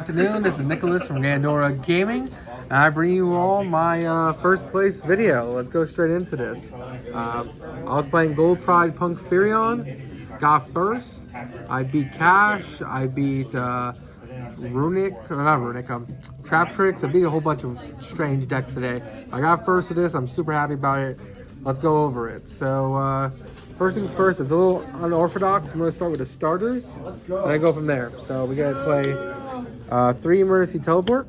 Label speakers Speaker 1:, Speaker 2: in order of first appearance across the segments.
Speaker 1: Afternoon, this is Nicholas from Gandora Gaming, and I bring you all my first place video. Let's go straight into this. I was playing Gold Pride Punk Therion, got first. I beat Cash, I beat Runic, or not Runic, Trap Tricks. I beat a whole bunch of strange decks today. I got first of this, I'm super happy about it. Let's go over it. So, first things first, it's a little unorthodox. I'm going to start with the starters, and I go from there. So we got to play 3 Emergency Teleport.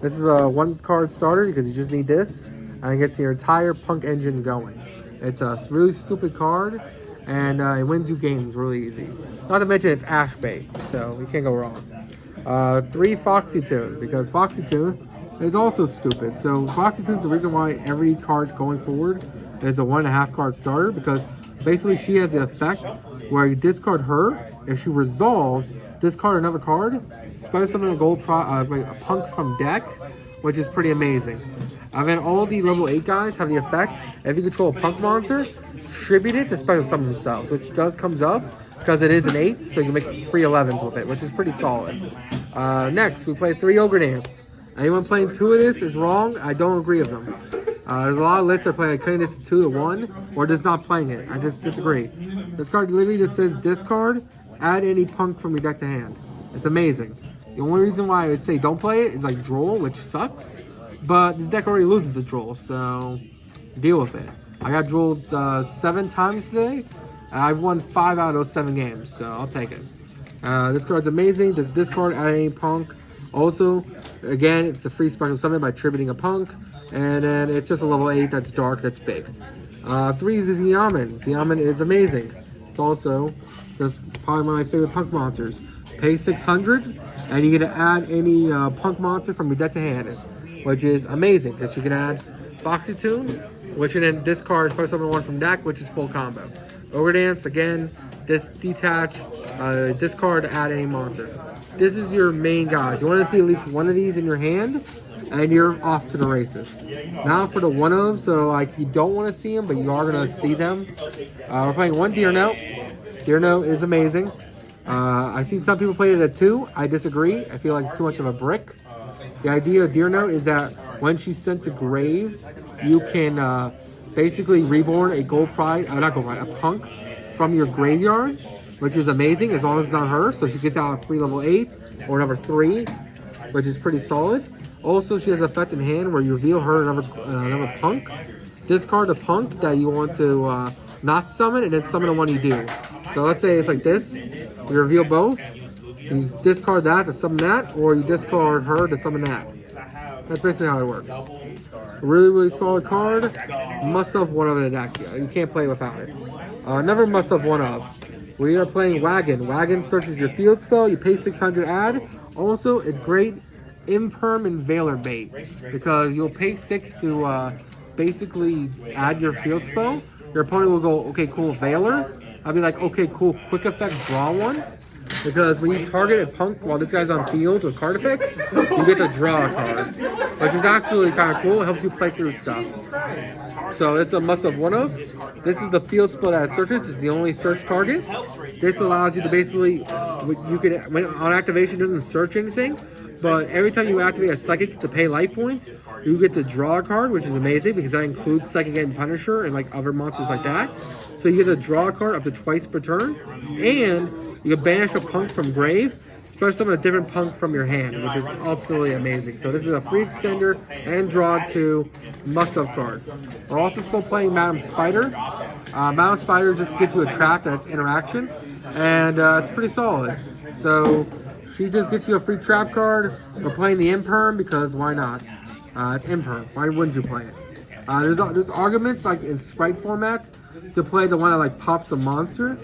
Speaker 1: This is a 1-card starter because you just need this, and it gets your entire Punk engine going. It's a really stupid card, and it wins you games really easy. Not to mention it's Ash bait, so you can't go wrong. 3 Foxy Tune, because Foxy Tune is also stupid. So Foxy Tune's the reason why every card going forward is a 1.5 card starter, because basically she has the effect where you discard her. If she resolves, discard another card, special summon a Punk from deck, which is pretty amazing. And then all the level 8 guys have the effect, if you control a Punk monster, tribute it to special summon themselves, which does comes up because it is an 8, so you can make 3 11s with it, which is pretty solid. Next, we play 3 Ogre Dance. Anyone playing 2 of this is wrong. I don't agree with them. There's a lot of lists that play cutting this to 2 to 1, or just not playing it. I just disagree. This card literally just says discard, add any Punk from your deck to hand. It's amazing. The only reason why I would say don't play it is like Droll, which sucks, but this deck already loses the Droll, so deal with it. I got Drolled 7 times today. I've won 5 out of those 7 games, so I'll take it. This card's amazing. Does discard, add any Punk. Also, again, it's a free special summon by tributing a Punk. And then it's just a level 8 that's dark, that's big. 3 is Xiamen. Xiamen is amazing. It's also just probably one of my favorite Punk monsters. Pay 600, and you get to add any Punk monster from your deck to hand, which is amazing because you can add Foxy Tune, which you then discard special summon 1 from deck, which is full combo. Ogre Dance, again, detach, discard to add any monster. This is your main guys. You want to see at least one of these in your hand, and you're off to the races. Now for the one-of, so like you don't want to see them, but you are going to see them. We're playing 1 Deer Note. Deer Note is amazing. I've seen some people play it at 2. I disagree. I feel like it's too much of a brick. The idea of Deer Note is that when she's sent to grave, you can basically reborn a Gold Pride, not Gold Pride, a Punk from your graveyard, which is amazing as long as it's not her. So she gets out a free level 8 or number 3, which is pretty solid. Also, she has an effect in hand where you reveal her another Punk. Discard a Punk that you want to not summon, and then summon the one you do. So let's say it's like this. You reveal both. You discard that to summon that, or you discard her to summon that. That's basically how it works. A really, really solid card. Must have one of the deck. You can't play without it. Never must have one of. We are playing Wagon. Wagon searches your field spell. You pay 600 add. Also, it's great Imperm and Veiler bait, because you'll pay 6 to basically add your field spell. Your opponent will go, okay, cool, Veiler. I'll be like, okay, cool, quick effect, draw 1. Because when you target a Punk while this guy's on field with card effects, you get to draw a card, which is actually kind of cool. It helps you play through stuff. So it's a must-have one-of. This is the field spell that it searches. It's the only search target. This allows you to basically, when on activation, it doesn't search anything. But every time you activate a Psychic to pay life points, you get to draw a card, which is amazing because that includes Psychic and Punisher and like other monsters like that. So you get to draw a card up to twice per turn, and you can banish a Punk from grave, special summon a different Punk from your hand, which is absolutely amazing. So this is a free extender and draw 2 must-have card. We're also still playing Madam Spider. Madam Spider just gets you a trap that's interaction, and it's pretty solid. So she just gets you a free trap card. We're playing the Imperm because why not? It's Imperm. Why wouldn't you play it? There's arguments like in Sprite format to play the one that like pops a monster,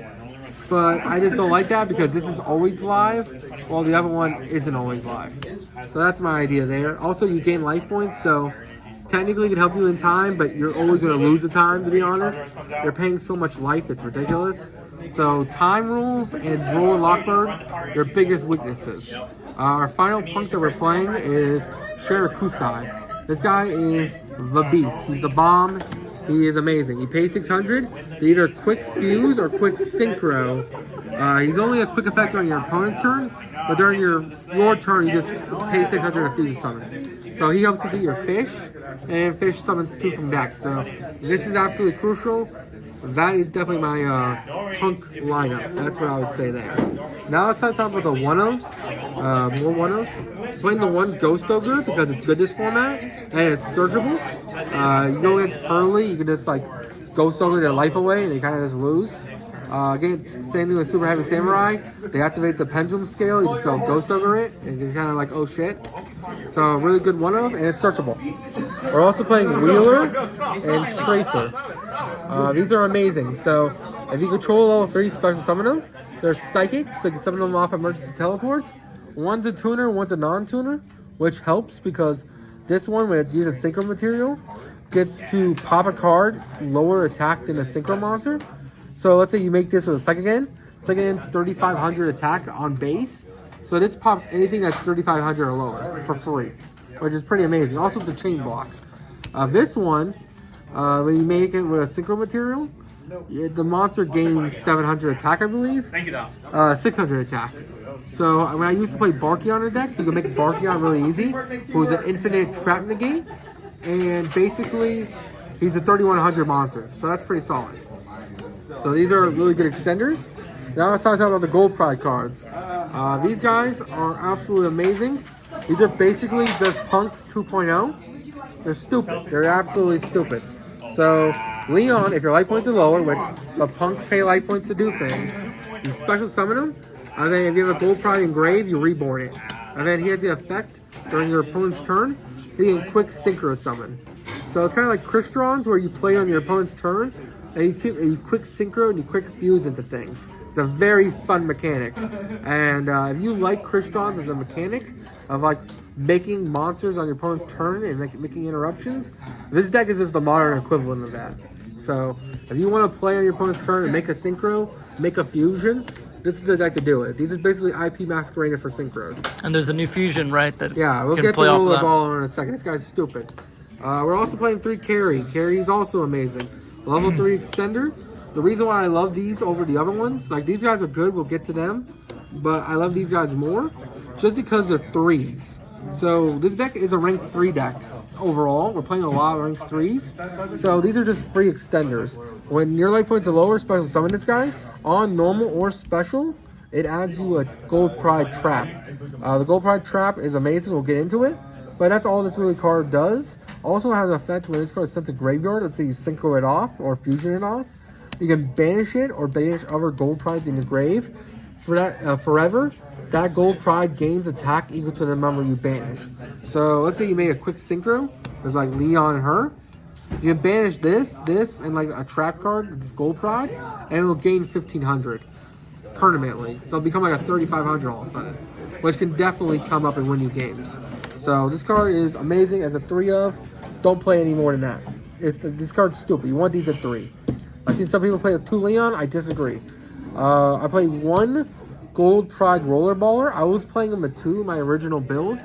Speaker 1: but I just don't like that because this is always live, while the other one isn't always live. So that's my idea there. Also, you gain life points, so technically it can help you in time, but you're always going to lose the time, to be honest. You're paying so much life, it's ridiculous. So time rules and Droll and Lockbird, your biggest weaknesses. Our final Punk that we're playing is Shirakusai. This guy is the beast. He's the bomb. He is amazing. He pays 600. They either quick fuse or quick synchro. He's only a quick effect on your opponent's turn, but during your turn, you just pay 600 to fusion summon. So he helps you get your fish, and fish summons 2 from deck. So this is absolutely crucial. That is definitely my punk lineup. That's what I would say there. Now let's talk about the 1-0s, more 1-0s. Playing the 1 Ghost Ogre because it's good this format, and it's searchable. You go against Pearly, you can just like Ghost Ogre their life away, and they kind of just lose. Again, same thing with Super Heavy Samurai. They activate the Pendulum Scale, you just go Ghost Ogre it, and you're kind of like, oh shit. So a really good 1-of, and it's searchable. We're also playing Wheeler and Tracer. These are amazing. So if you control level 3, special summon them. They're psychic, so you can summon them off emergency teleports. One's a tuner, one's a non-tuner, which helps because this one, when it's used as synchro material, gets to pop a card lower attack than a synchro monster. So let's say you make this with a Psychic End. Psychic End's 3,500 attack on base. So this pops anything that's 3,500 or lower for free, which is pretty amazing. Also, it's a chain block. This one, when you make it with a synchro material, the monster gains 700 attack, I believe. Thank you, 600 attack. So when I used to play Barky on a deck, you can make Barky on really easy, who's an infinite trap negate, and basically he's a 3,100 monster. So that's pretty solid. So these are really good extenders. Now let's talk about the Gold Pride cards. These guys are absolutely amazing. These are basically just Punks 2.0. They're stupid. They're absolutely stupid. So Leon, if your life points are lower, which the Punks pay life points to do things, you special summon him, and then if you have a Gold Pride engraved, you reborn it. And then he has the effect during your opponent's turn, he can quick synchro summon. So it's kind of like Crystons, where you play on your opponent's turn, and you quick synchro and you quick fuse into things. It's a very fun mechanic. And if you like Crystons as a mechanic of like making monsters on your opponent's turn and like making interruptions, this deck is just the modern equivalent of that. So if you want to play on your opponent's turn and make a synchro, make a fusion, this is the deck to do it. These are basically IP masqueraded for synchros.
Speaker 2: And there's a new fusion, right? That
Speaker 1: yeah, we'll get to Rollerball in a second. This guy's stupid. We're also playing 3 Carry. Carry is also amazing. Level 3 extender. The reason why I love these over the other ones, like these guys are good, we'll get to them, but I love these guys more just because they're 3s. So this deck is a rank 3 deck overall. We're playing a lot of rank 3s. So these are just free extenders. When your life points are lower, special summon this guy. On normal or special, it adds you a Gold Pride Trap. The Gold Pride Trap is amazing, we'll get into it. But that's all this really card does. Also has an effect when this card is sent to graveyard. Let's say you synchro it off or fusion it off. You can banish it or banish other Gold Prides in your grave. For that, forever, that Gold Pride gains attack equal to the number you banished. So let's say you made a quick synchro. There's like Leon and her. You can banish this, and like a trap card, this Gold Pride, and it will gain 1,500 permanently. So it'll become like a 3,500 all of a sudden, which can definitely come up and win you games. So this card is amazing as a 3-of. Don't play any more than that. This card's stupid. You want these at 3. I've seen some people play a 2 Leon. I disagree. I played 1 Gold Pride Rollerballer. I was playing him at 2 in my original build,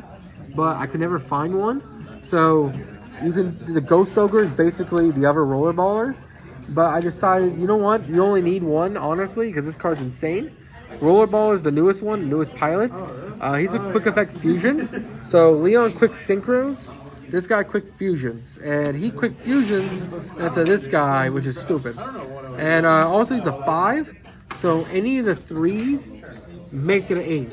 Speaker 1: but I could never find one. So the Ghost Ogre is basically the other Rollerballer. But I decided, you know what? You only need 1, honestly, because this card's insane. Rollerball is the newest one, the newest pilot. He's a quick effect fusion. So Leon quick synchros. This guy quick fusions. And he quick fusions into this guy, which is stupid. And also he's a 5. So any of the 3s make it an 8,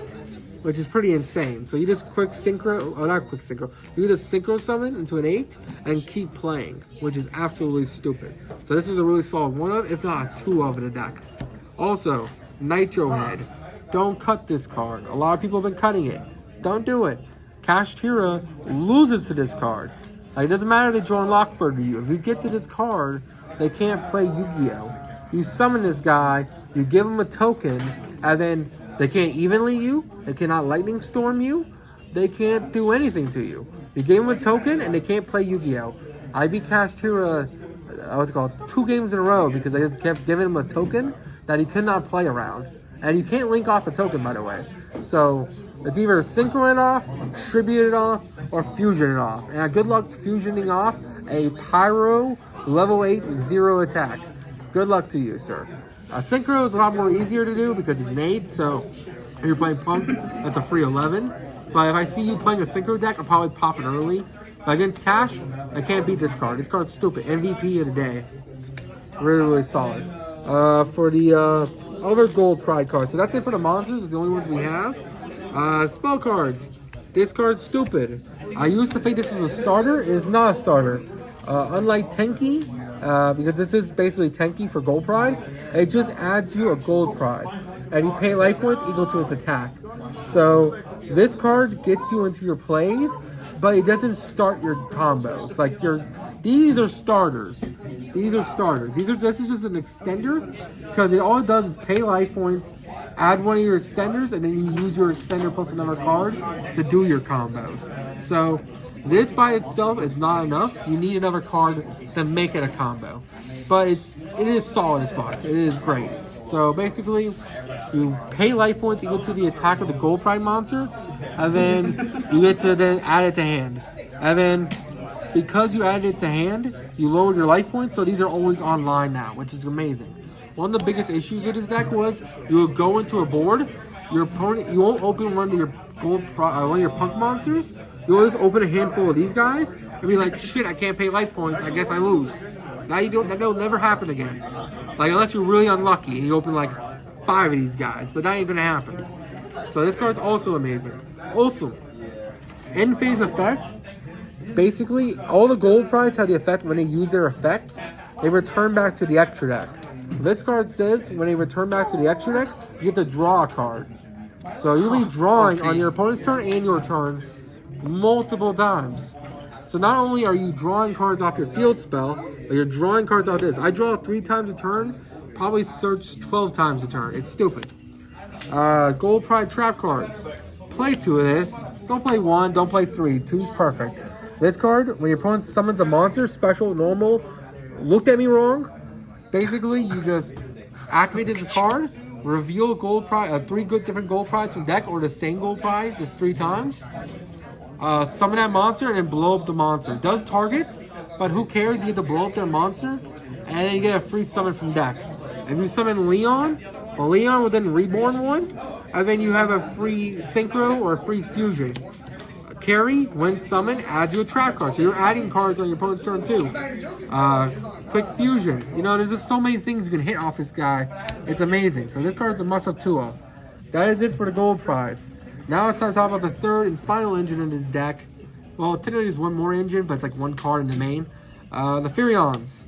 Speaker 1: which is pretty insane. So you just quick synchro, or not quick synchro, you just synchro summon into an 8 and keep playing, which is absolutely stupid. So this is a really solid 1-of, if not a 2-of in the deck. Also, Nitro Head. Don't cut this card. A lot of people have been cutting it. Don't do it. Kashtira loses to this card. Like, it doesn't matter if they draw Lockbird to you. If you get to this card, they can't play Yu-Gi-Oh! You summon this guy, you give him a token, and then they can't evenly you, they cannot Lightning Storm you, they can't do anything to you. You gave him a token, and they can't play Yu-Gi-Oh! I beat Kashtira, 2 games in a row because I just kept giving him a token that he could not play around. And you can't link off the token, by the way. So it's either synchro it off, tribute it off, or fusion it off. And good luck fusioning off a Pyro level 8 0 attack. Good luck to you, sir. Synchro is a lot more easier to do because he's an 8, so If you're playing Punk, that's a free 11. But if I see you playing a synchro deck, I'll probably pop it early. But against Cash, I can't beat this card. This card's stupid. MVP of the day. Really, really solid. For the other Gold Pride cards. So that's it for the monsters. It's the only ones we have. Spell cards. This card's stupid. I used to think this was a starter. It's not a starter. Unlike P.U.N.K, because this is basically P.U.N.K for Gold Pride, it just adds you a Gold Pride. And you pay life points equal to its attack. So this card gets you into your plays, but it doesn't start your combos. Like these are starters. These are starters. This is just an extender because all it does is pay life points, add one of your extenders, and then you use your extender plus another card to do your combos. So this by itself is not enough. You need another card to make it a combo. But it is solid as fuck. It is great. So basically, you pay life points equal to the attack of the Gold Pride monster, and then you get to then add it to hand. And then because you added it to hand, you lowered your life points, so these are always online now, which is amazing. One of the biggest issues with this deck was you will go into a board, your opponent, you won't open one of your one of your Punk monsters. You'll just open a handful of these guys and be like, shit, I can't pay life points. I guess I lose. Now that'll never happen again. Like unless you're really unlucky and you open like 5 of these guys, but that ain't gonna happen. So this card's also amazing. Also, end phase effect. Basically, all the Gold Prides have the effect when they use their effects, they return back to the extra deck. This card says when they return back to the extra deck, you get to draw a card. So you'll be drawing on your opponent's turn and your turn multiple times. So not only are you drawing cards off your field spell, but you're drawing cards off this. I draw 3 times a turn, probably search 12 times a turn. It's stupid. Gold Pride trap cards. Play 2 of this. Don't play 1, don't play 3. 2's perfect. This card, when your opponent summons a monster, special, normal, looked at me wrong. Basically, you just activate this card, reveal a Gold Pride, 3 different Gold Prides from deck, or the same Gold Pride just 3 times. Summon that monster and then blow up the monster. It does target, but who cares? You get to blow up their monster, and then you get a free summon from deck. If you summon Leon, well, Leon will then reborn one, and then you have a free synchro or a free fusion. Carry, when summoned, adds you a trap card. So you're adding cards on your opponent's turn too. Quick fusion. You know, there's just so many things you can hit off this guy. It's amazing. So this card's a must-have 2 of. That is it for the Gold Prides. Now it's time to talk about the third and final engine in this deck. Well, technically there's one more engine, but it's like 1 card in the main. The Therions.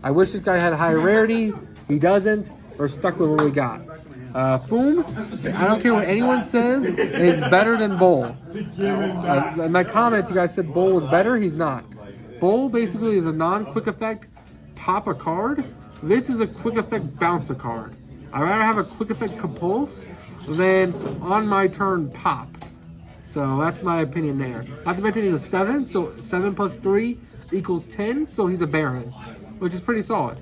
Speaker 1: I wish this guy had a higher rarity. He doesn't. We're stuck with what we got. P.U.N.K, I don't care what anyone says, is better than Bull. In my comments, you guys said Bull was better. He's not. Bull basically is a non-quick effect pop a card. This is a quick effect bounce a card. I'd rather have a quick effect compulse than on my turn pop. So that's my opinion there. Not to mention he's a 7, so 7 plus 3 equals 10, so he's a Baron, which is pretty solid.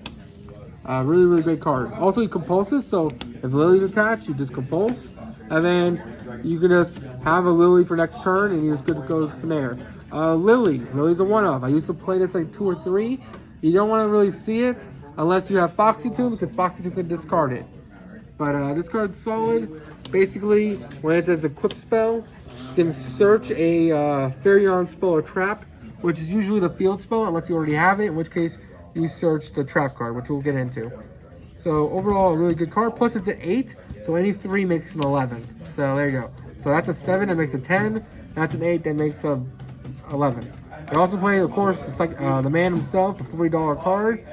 Speaker 1: Really, really great card. Also, he compulses, so if Lily's attached, you just compulse, and then you can just have a Lily for next turn, and you're just good to go from there. Lily's a 1-of. I used to play this like 2 or 3. You don't want to really see it unless you have Foxy Tomb, because Foxy Tomb can discard it. But this card's solid. Basically, when it says equip spell, you can search a Therion spell or trap, which is usually the field spell, unless you already have it, in which case you search the trap card, which we'll get into. So overall, a really good card. Plus it's an 8, so any 3 makes an 11. So there you go. So that's a 7, that makes a 10. That's an 8, that makes a 11. You're also playing, of course, the man himself, the $40 card.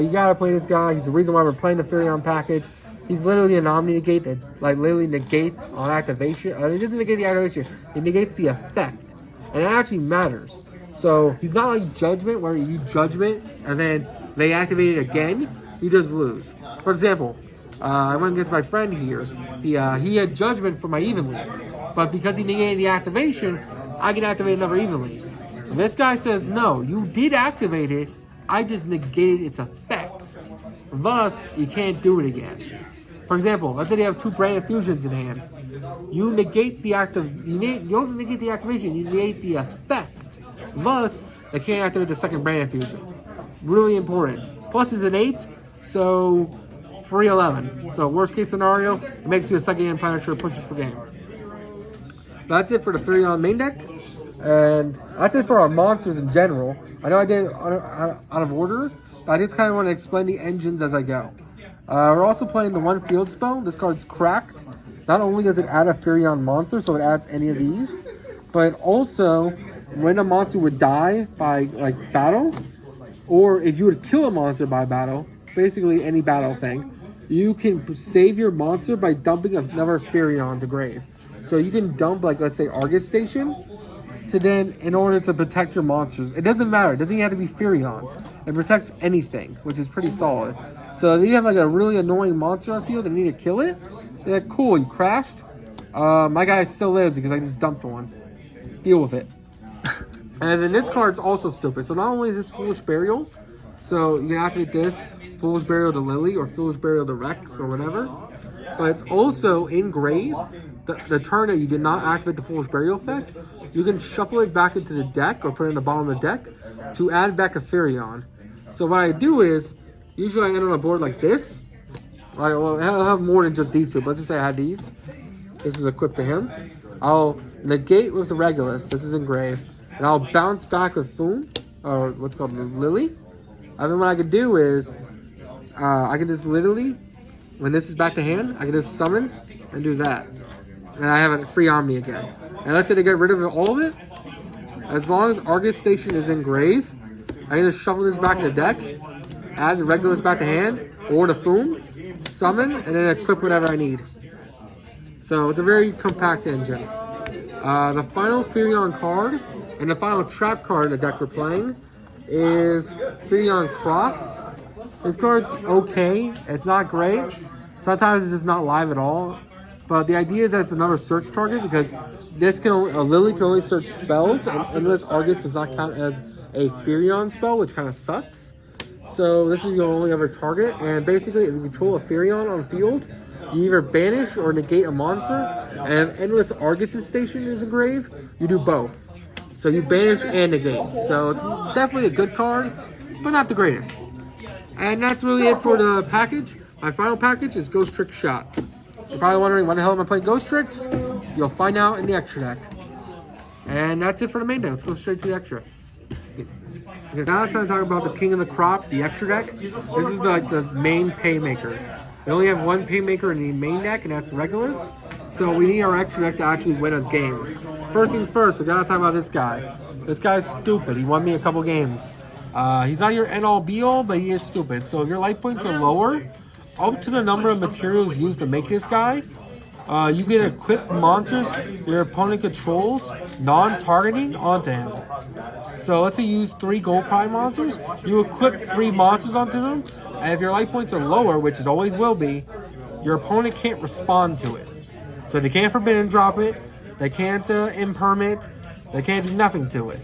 Speaker 1: You gotta play this guy. He's the reason why we're playing the Therion package. He's literally an Omni-Negate that literally negates on activation. It doesn't negate the activation. It negates the effect. And it actually matters. So he's not like Judgment, where you Judgment and then they activate it again. You just lose. For example, I went to get to my friend here. He had Judgment for my Evenly. But because he negated the activation, I can activate another Evenly. And this guy says, no, you did activate it. I just negated its effects. Thus, you can't do it again. For example, let's say you have 2 Brand Fusions in hand. You negate the you don't negate the activation, you negate the effect. Thus, they can't activate the second Brand Fusion. Really important. Plus, it's an 8, so free 11. So worst case scenario, it makes you a second hand Punisher, pushes for game. That's it for the Therion main deck. And that's it for our monsters in general. I know I did it out of order, but I just kind of want to explain the engines as I go. We're also playing the one field spell. This card's cracked. Not only does it add a Therion monster, so it adds any of these, but also when a monster would die by like battle, or if you would kill a monster by battle, basically any battle thing, you can save your monster by dumping another Therion to grave. So you can dump, like, let's say Argus Station, to then, in order to protect your monsters. It doesn't matter. It doesn't even have to be Therions. It protects anything, which is pretty solid. So if you have like a really annoying monster on field and need to kill it, you're like, cool, you crashed. My guy still lives because I just dumped one. Deal with it. And then this card's also stupid. So not only is this Foolish Burial, so you can activate this, Foolish Burial to Lily or Foolish Burial to Rex or whatever, but it's also in grave. The turn that you did not activate the Foolish Burial effect, you can shuffle it back into the deck or put it in the bottom of the deck to add back a Therion. So what I do is, usually I end on a board like this. I'll have more than just these two, but let's just say I had these. This is equipped to him. I'll negate with the Regulus. This is engraved. And I'll bounce back with P.U.N.K, or what's called Lily. And then what I can do is, I can just literally, when this is back to hand, I can just summon and do that. And I have a free Omni again. And let's say to get rid of all of it, as long as Argus Station is engraved, I can just shuffle this back in the deck, add the Regulus back to hand, or the P.U.N.K, summon, and then equip whatever I need. So it's a very compact engine. The final Therion card, and the final trap card in the deck we're playing, is Therion Cross. This card's okay. It's not great. Sometimes it's just not live at all. But the idea is that it's another search target because this can only, Lily can only search spells, and Endless Argus does not count as a Therion spell, which kind of sucks. So this is your only other target, and basically if you control a Therion on field, you either banish or negate a monster, and if Endless Argus' station is engraved, you do both. So you banish and negate. So it's definitely a good card, but not the greatest. And that's really it for the package. My final package is Ghost Trick Shot. You're probably wondering, why the hell am I playing Ghost Tricks? You'll find out in the extra deck. And that's it for the main deck. Let's go straight to the extra. Now it's time to talk about the King of the Crop, the extra deck. This is like the main paymakers. We only have one paymaker in the main deck, and that's Regulus. So we need our extra deck to actually win us games. First things first, we gotta talk about this guy. This guy's stupid. He won me a couple games. He's not your end-all be-all, but he is stupid. So if your life points are lower, up to the number of materials used to make this guy, you can equip monsters your opponent controls, non-targeting, onto him. So let's say you use 3 Gold Prime monsters, you equip 3 monsters onto them, and if your life points are lower, which it always will be, your opponent can't respond to it. So they can't forbidden drop it, they can't imperm it, they can't do nothing to it.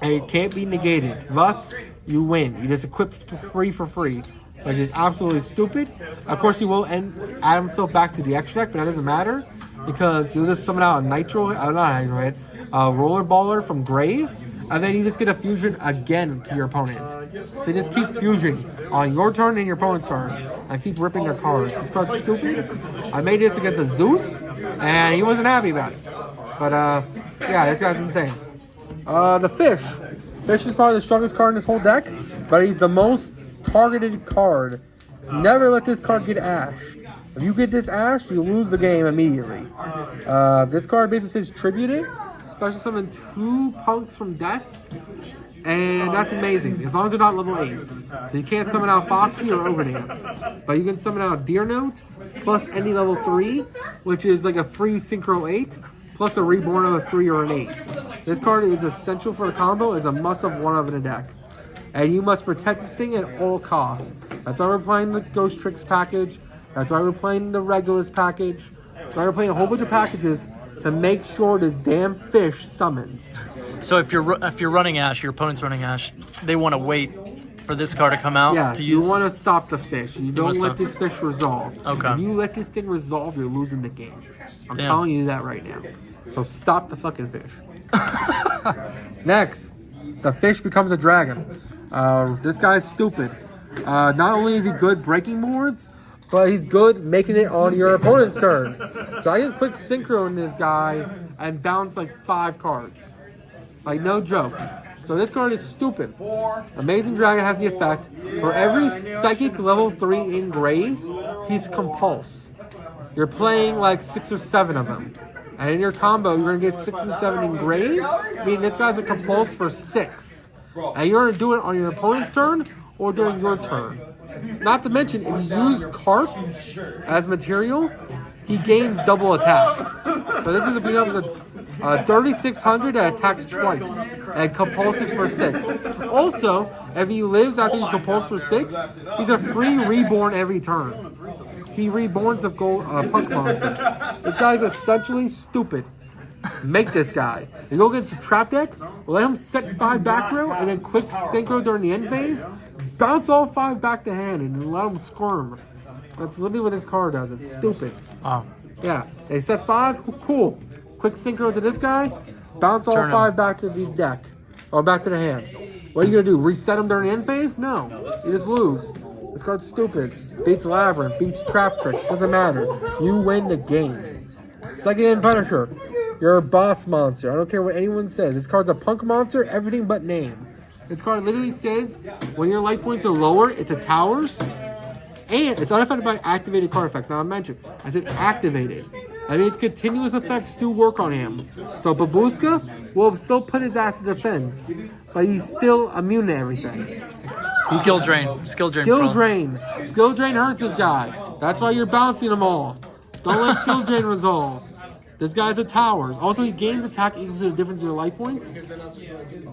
Speaker 1: And it can't be negated. Thus, you win. You just equip free for free, which is absolutely stupid. Of course, he will add himself back to the extra deck, but that doesn't matter because you'll just summon out a Nitro, not a Nitro Head, a Roller Baller from Grave, and then you just get a fusion again to your opponent. So you just keep fusion on your turn and your opponent's turn, and keep ripping their cards. This card's stupid. I made this against a Zeus, and he wasn't happy about it. But yeah, this guy's insane. The Fish. Fish is probably the strongest card in this whole deck, but he's the most targeted card. Never let this card get ashed. If you get this ashed, you lose the game immediately. This card basically says Tribute it, special summon 2 punks from death, and that's amazing, as long as they're not level 8s. So you can't summon out Foxy or Overdance, but you can summon out Deer Note, plus any level 3, which is like a free Synchro 8, plus a Reborn of a 3 or an 8. This card is essential for a combo, is a must-have one-of in a deck. And you must protect this thing at all costs. That's why we're playing the Ghost Tricks package. That's why we're playing the Regulus package. That's why we're playing a whole bunch of packages to make sure this damn fish summons.
Speaker 2: So if you're running Ash, your opponent's running Ash, they want to wait for this card to come out.
Speaker 1: Yeah,
Speaker 2: to
Speaker 1: you
Speaker 2: use.
Speaker 1: want to stop the fish. You don't let this fish resolve.
Speaker 2: Okay.
Speaker 1: If you let this thing resolve, you're losing the game. I'm
Speaker 2: Damn.
Speaker 1: telling you that right now. So stop the fucking fish. Next, the fish becomes a dragon. This guy's stupid. Not only is he good breaking boards, but he's good making it on your opponent's turn. So I can quick synchro in this guy and bounce like 5 cards. Like, no joke. So this card is stupid. Amazing Dragon has the effect. For every Psychic level 3 engrave, he's Compulse. You're playing like 6 or 7 of them. And in your combo, you're going to get 6 and 7 engrave, meaning this guy's a Compulse for 6. And you're going to do it on your opponent's turn or during your turn. Not to mention, if you use Carp as material, he gains double attack. So this is becomes a 3600 that attacks twice and compulses for 6. Also, if he lives after you compulse for 6, he's a free reborn every turn. He reborns a punk monster. This guy's essentially stupid. Make this guy. You go against a trap deck, let him set 5 back row, and then quick synchro during the end phase. Bounce all 5 back to hand and let him squirm. That's literally what this card does. It's stupid.
Speaker 2: Oh.
Speaker 1: Yeah, they set 5. Cool. Quick synchro to this guy. Bounce all 5 back to the deck or back to the hand. What are you gonna do? Reset him during the end phase? No. You just lose. This card's stupid. Beats Labyrinth. Beats Trap Trick. Doesn't matter. You win the game. Second Hand Punisher. You're a boss monster. I don't care what anyone says. This card's a punk monster. Everything but name. This card literally says when your life points are lower, it's a towers. And it's unaffected by activated card effects. Now I mentioned, I said activated. I mean, its continuous effects do work on him. So Babushka will still put his ass to defense, but he's still immune to everything.
Speaker 2: Skill drain. Skill drain.
Speaker 1: Skill drain. Skill drain hurts this guy. That's why you're bouncing them all. Don't let skill drain resolve. This guy's a towers. Also, he gains attack equal to the difference in your life points.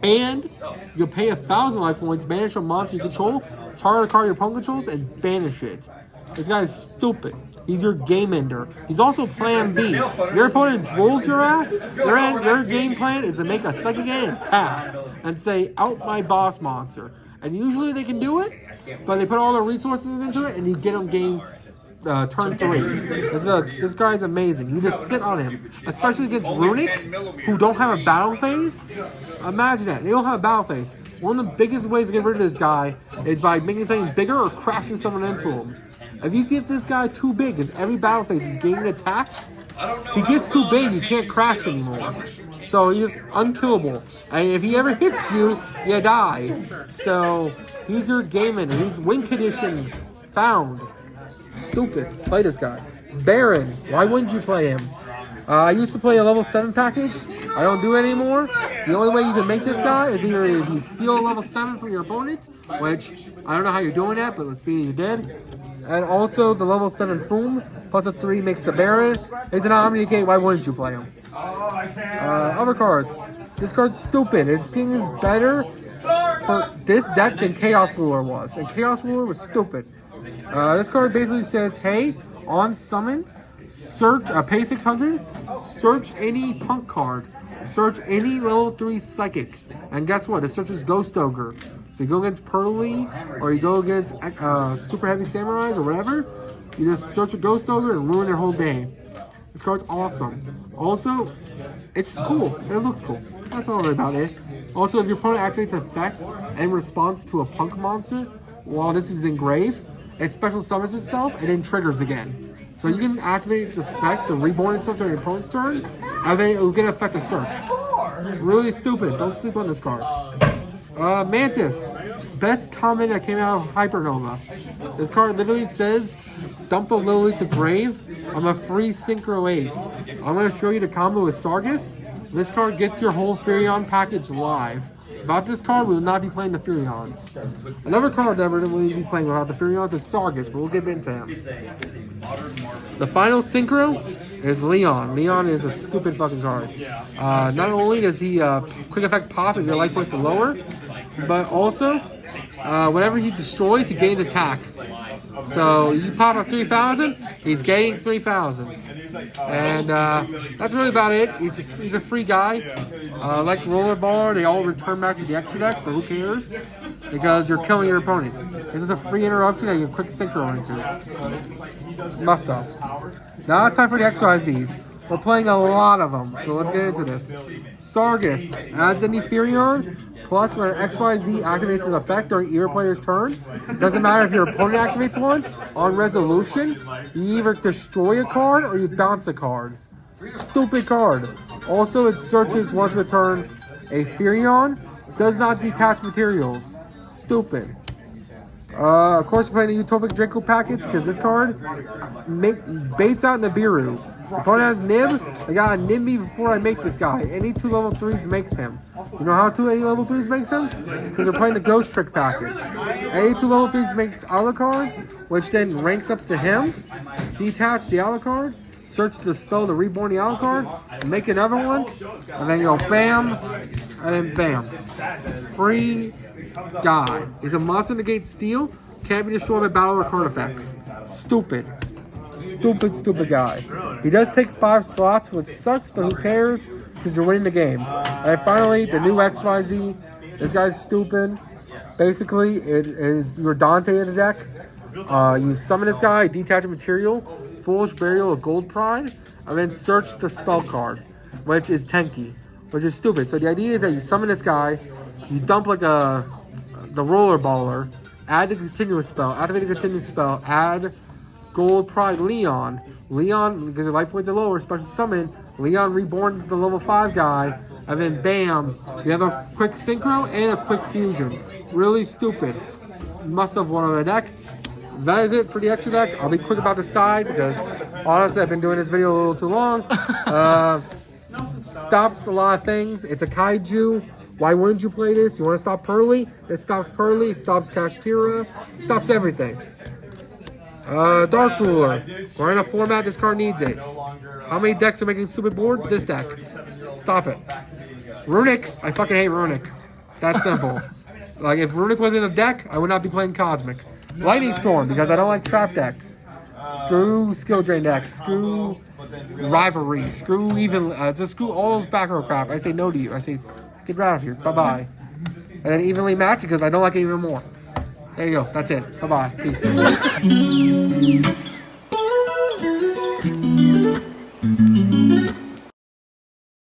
Speaker 1: And you'll pay 1,000 life points, banish a monster you control, target a card your opponent controls, and banish it. This guy is stupid. He's your game ender. He's also plan B. Your opponent rolls your ass, your game plan is to make a psychic and pass and say, out my boss monster. And usually they can do it, but they put all their resources into it and you get them game turn 3. This guy is amazing. You just sit on him, especially against Runic, who don't have a battle phase. Imagine that. They don't have a battle phase. One of the biggest ways to get rid of this guy is by making something bigger or crashing someone into him. If you get this guy too big, because every battle phase is gaining attack, he gets too big, you can't crash anymore. So he's unkillable. And if he ever hits you, you die. So he's your game ender. He's win condition found. Stupid. Play this guy. Baron. Why wouldn't you play him? I used to play a level 7 package. I don't do it anymore. The only way you can make this guy is either if you steal a level 7 from your opponent, which I don't know how you're doing that, but let's see you did. And also the level 7 Foom plus a 3 makes a Baron. He's an Omni-Gate. Why wouldn't you play him? Other cards. This card's stupid. His king is better for this deck than Chaos Ruler was. And Chaos Ruler was stupid. This card basically says, hey, on summon, search, pay 600, search any punk card, search any level 3 psychic, and guess what? It searches Ghost Ogre. So you go against Pearly, or you go against Super Heavy Samurais, or whatever, you just search a Ghost Ogre and ruin their whole day. This card's awesome. Also, it's cool. It looks cool. That's all about it. Also, if your opponent activates an effect in response to a punk monster, while this is engraved, it special summons itself and then triggers again. So you can activate its effect to reborn itself during your opponent's turn, and then it will get an effect to search. Really stupid. Don't sleep on this card. Mantis. Best comment that came out of Hypernova. This card literally says, dump a Lily to grave. I'm a free Synchro 8. I'm going to show you the combo with Sargus. This card gets your whole Therion package live. Without this card, we will not be playing the Therions. Another card that we're going to be playing without the Therions is Sargus, but we'll get into him. The final Synchro is Leon. Leon is a stupid fucking card. Not only does he quick effect pop if your life points are lower, but also, whenever he destroys, he gains attack. So you pop up 3,000, he's gaining 3,000. And that's really about it. He's a free guy. Like Rollerball, they all return back to the extra deck, but who cares? Because you're killing your opponent. This is a free interruption that you can quick synchro into. Must have. Now it's time for the XYZs. We're playing a lot of them, so let's get into this. Sargus adds any Therion, Plus, when an XYZ activates an effect during either player's turn, doesn't matter if your opponent activates one, on resolution, you either destroy a card or you bounce a card. Stupid card. Also, it searches once per turn. A Therion does not detach materials. Stupid. Of course, we're playing the Utopic Draco package because this card baits out Nibiru. Opponent has Nib. I gotta nib me before I make this guy. Any 2 level 3s makes him. You know how any level 3s makes him? Because they're playing the Ghost Trick package. Any 2 level 3s makes Alucard, which then ranks up to him. Detach the Alucard. Search the spell to reborn the Alucard. Make another one. And then you go bam. And then bam. Free guy. He's a monster negate steal. Can't be destroyed by battle or card effects. Stupid. Stupid guy. He does take 5 slots, which sucks, but who cares? Because you're winning the game. And finally, the new XYZ. This guy's stupid. Basically, it is your Dante in the deck. You summon this guy, detach a material, Foolish Burial, a Gold Pride, and then search the spell card, which is Tenki, which is stupid. So the idea is that you summon this guy, you dump like the Roller Baller, add the continuous spell, activate the continuous spell, add Gold Pride Leon, because your life points are lower, special summon, Leon reborns the level 5 guy, and then bam, you have a quick synchro and a quick fusion. Really stupid. Must have one on the deck. That is it for the extra deck. I'll be quick about the side because honestly I've been doing this video a little too long. Stops a lot of things. It's a kaiju. Why wouldn't you play this? You want to stop Pearly? It stops Pearly, stops Kashtira, stops everything. Dark Ruler. We're in a format this card needs it. How many decks are making stupid boards? This deck. Stop it. Runic. I fucking hate Runic. That's simple. Like, if Runic was in a deck, I would not be playing Cosmic. Lightning Storm, because I don't like trap decks. Screw skill drain decks. Screw rivalry. Screw even. Just screw all those back row crap. I say no to you. I say, get right out of here. Bye-bye. And then evenly match because I don't like it even more. There you go. That's it. Bye-bye. Peace.